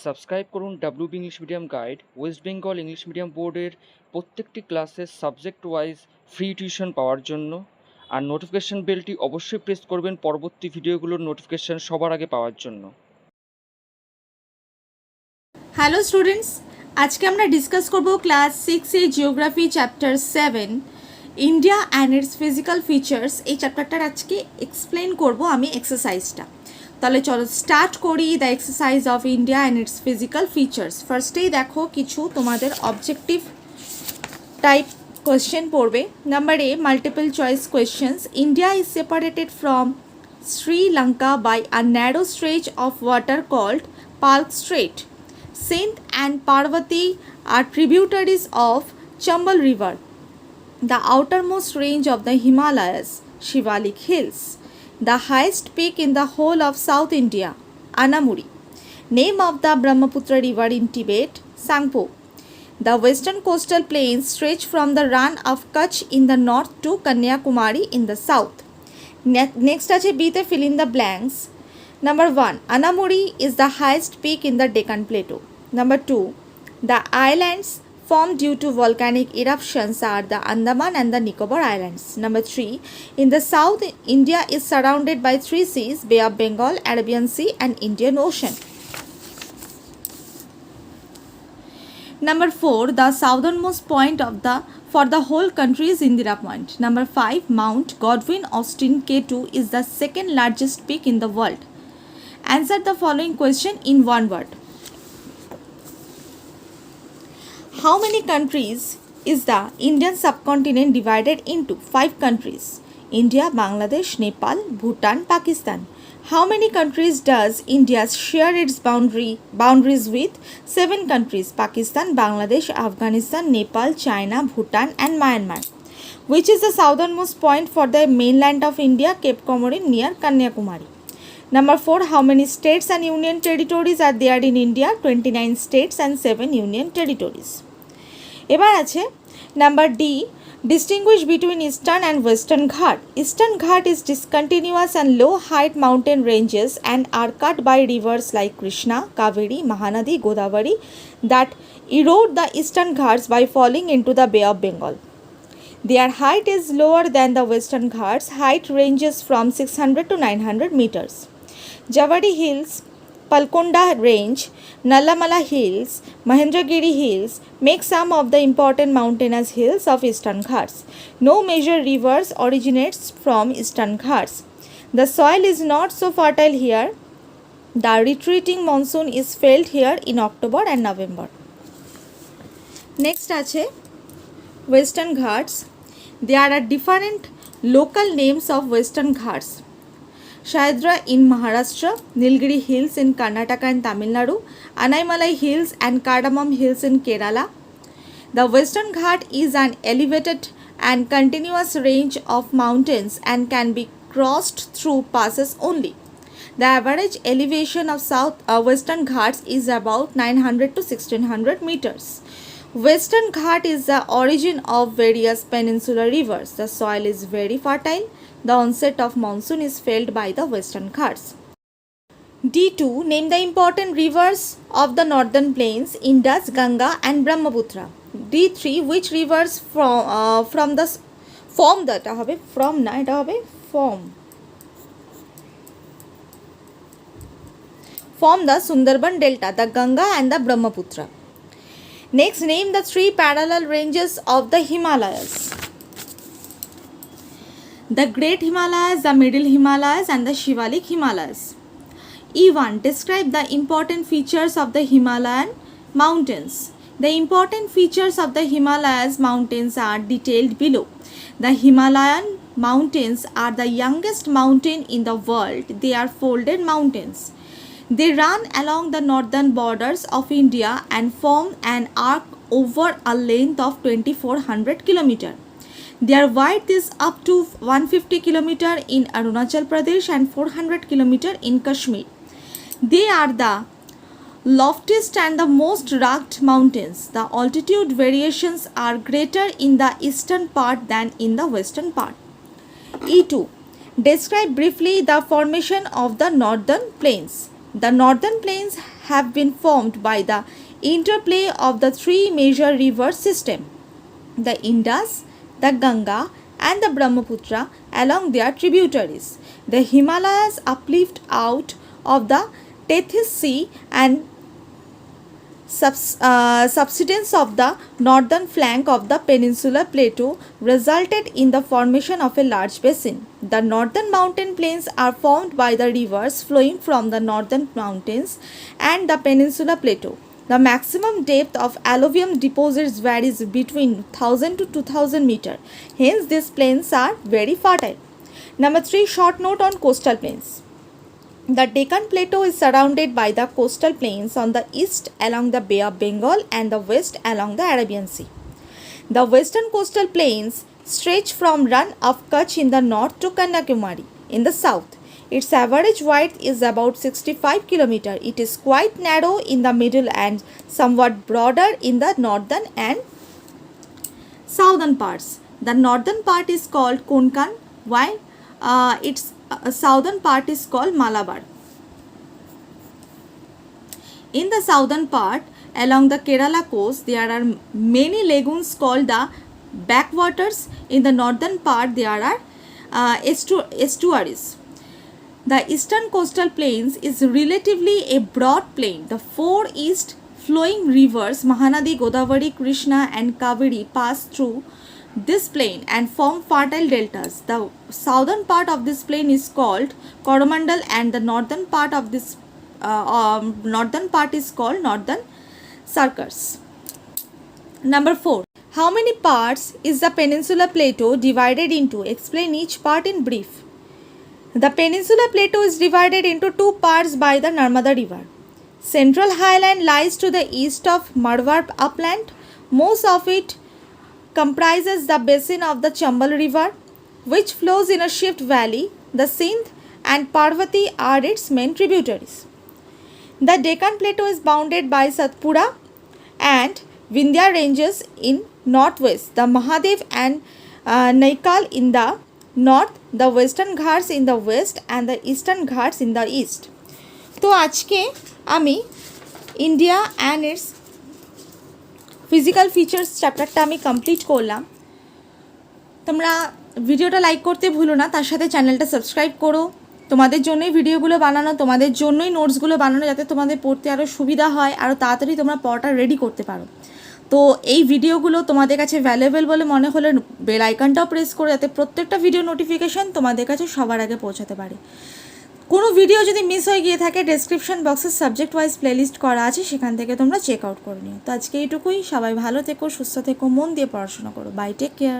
Subscribe করুন WB English medium guide West Bengal English medium বোর্ডের প্রত্যেকটি ক্লাসের সাবজেক্ট ওয়াইজ ফ্রি টিউশন পাওয়ার জন্য। আর নোটিফিকেশন বেলটি অবশ্যই প্রেস করবেন পরবর্তী ভিডিওগুলোর নোটিফিকেশন সবার আগে পাওয়ার জন্য। হ্যালো স্টুডেন্টস, আজকে আমরা ডিসকাস করব class 6 A geography chapter 7 India and its physical features. এই চ্যাপ্টারটার আজকে এক্সপ্লেন করব আমি এক্সারসাইজটা। তাহলে চলো স্টার্ট করি। The exercise of India and its physical features. ফার্স্টেই দেখো কিছু তোমাদের অবজেক্টিভ টাইপ কোয়েশ্চেন পড়বে। Number A, multiple choice questions. India is separated from Sri Lanka by a narrow stretch of water called Palk Strait. Sindh and Parvati are tributaries of Chambal River. The outermost range of the Himalayas, Shivalik Hills. The highest peak in the whole of South India, Anamuri. Name of the Brahmaputra River in Tibet, Sangpo. The western coastal plains stretch from the Rann of Kutch in the north to Kanyakumari in the south. Next ache B te fill in the blanks. Number 1, Anamuri is the highest peak in the Deccan Plateau. Number 2, the islands formed due to volcanic eruptions are the Andaman and the Nicobar Islands. Number 3, in the south, India is surrounded by 3 seas, Bay of Bengal, Arabian Sea and Indian Ocean. Number 4, the southernmost point for the whole country is Indira Point. Number 5, Mount Godwin Austen K2 is the second largest peak in the world. Answer the following question in one word. How many countries is the Indian subcontinent divided into? 5 countries. India, Bangladesh, Nepal, Bhutan, Pakistan. How many countries does India share its boundaries with? 7 countries. Pakistan, Bangladesh, Afghanistan, Nepal, China, Bhutan and Myanmar. Which is the southernmost point for the mainland of India? Cape Comorin near Kanyakumari. Number 4, how many states and union territories are there in India? 29 states and 7 union territories. এবার আছে number D, distinguish between eastern and western Ghat. Eastern Ghat is discontinuous and low height mountain ranges and are cut by rivers like Krishna, Kaveri, Mahanadi, Godavari that erode the eastern Ghats by falling into the Bay of Bengal. Their height is lower than the western Ghats. Height ranges from 600 to 900 meters. Javari Hills, Palkonda Range, Nallamala Hills, Mahendragiri Hills make some of the important mountainous hills of Eastern Ghats. No major rivers originates from Eastern Ghats. The soil is not so fertile here. The retreating monsoon is felt here in October and November. Next ache Western Ghats. There are different local names of Western Ghats. Shayadra in Maharashtra, Nilgiri Hills in Karnataka and Tamil Nadu, Anaimalai Hills and Cardamom Hills in Kerala. The Western Ghat is an elevated and continuous range of mountains and can be crossed through passes only. The average elevation of Western Ghats is about 900 to 1600 meters. Western Ghat is the origin of various peninsular rivers. The soil is very fertile. The onset of monsoon is felt by the Western Ghats. D2, name the important rivers of the northern plains, Indus, Ganga and Brahmaputra. D3, which rivers form the Sundarban Delta, the Ganga and the Brahmaputra. Next, name the 3 parallel ranges of the Himalayas. The Great Himalayas, the Middle Himalayas and the Shivalik Himalayas. E1, describe the important features of the Himalayan mountains. The important features of the Himalayas mountains are detailed below. The Himalayan mountains are the youngest mountain in the world. They are folded mountains. They run along the northern borders of India and form an arc over a length of 2400 km. Their width is up to 150 km in Arunachal Pradesh and 400 km in Kashmir. They are the loftiest and the most rugged mountains. The altitude variations are greater in the eastern part than in the western part. E2, describe briefly the formation of the northern plains. The northern plains have been formed by the interplay of the three major river systems, the Indus, the Ganga, and the Brahmaputra along their tributaries. The Himalayas uplift out of the Tethys Sea and subsidence of the northern flank of the peninsular plateau resulted in the formation of a large basin. The northern mountain plains are formed by the rivers flowing from the northern mountains and the peninsular plateau. The maximum depth of alluvium deposits varies between 1000 to 2000 meter. Hence, these plains are very fertile. Number 3, short note on coastal plains. The Deccan Plateau is surrounded by the coastal plains on the east along the Bay of Bengal and the west along the Arabian Sea. The western coastal plains stretch from Rann of Kutch in the north to Kanyakumari in the south. Its average width is about 65 km. It is quite narrow in the middle and somewhat broader in the northern and southern parts. The northern part is called Konkan, while its southern part is called Malabar. In the southern part, along the Kerala coast, there are many lagoons called the backwaters. In the northern part, there are estuaries. The eastern coastal plains is relatively a broad plain. The four east flowing rivers Mahanadi, Godavari, Krishna and Kaveri pass through this plain and form fertile deltas. The southern part of this plain is called Coromandel and the northern part of this is called Northern Circus. Number 4. How many parts is the peninsular plateau divided into? Explain each part in brief. The peninsular plateau is divided into two parts by the Narmada river. Central highland lies to the east of Marwar upland. Most of it comprises the basin of the Chambal river, which flows in a shift valley. The Sindh and Parvati are its main tributaries. The Deccan Plateau is bounded by Satpura and Vindhya ranges in northwest, the Mahadev and Naikal in the north, the western Ghats in the west and the eastern Ghats in the east. তো আজকে আমি India and its physical features চ্যাপ্টারটা আমি complete করলাম। তোমরা ভিডিওটা like করতে ভুলো না, তার সাথে চ্যানেলটা সাবস্ক্রাইব করো। তোমাদের জন্যই ভিডিওগুলো বানানো, তোমাদের জন্যই নোটসগুলো বানানো, যাতে তোমাদের পড়তে আরও সুবিধা হয়, আরও তাড়াতাড়ি তোমরা পড়াটা রেডি করতে পারো। তো এই ভিডিওগুলো তোমাদের কাছে ভ্যালুয়েবল বলে মনে হলে বেল আইকনটাও প্রেস করে, যাতে প্রত্যেকটা ভিডিও নোটিফিকেশান তোমাদের কাছে সবার আগে পৌঁছাতে পারে। কোনো ভিডিও যদি মিস হয়ে গিয়ে থাকে, ডেসক্রিপশন বক্সে সাবজেক্ট ওয়াইজ প্লেলিস্ট করা আছে, সেখান থেকে তোমরা চেক আউট করে নিও। তো আজকে এইটুকুই। সবাই ভালো থেকো, সুস্থ থেকো, মন দিয়ে পড়াশোনা করো। Bye, take care.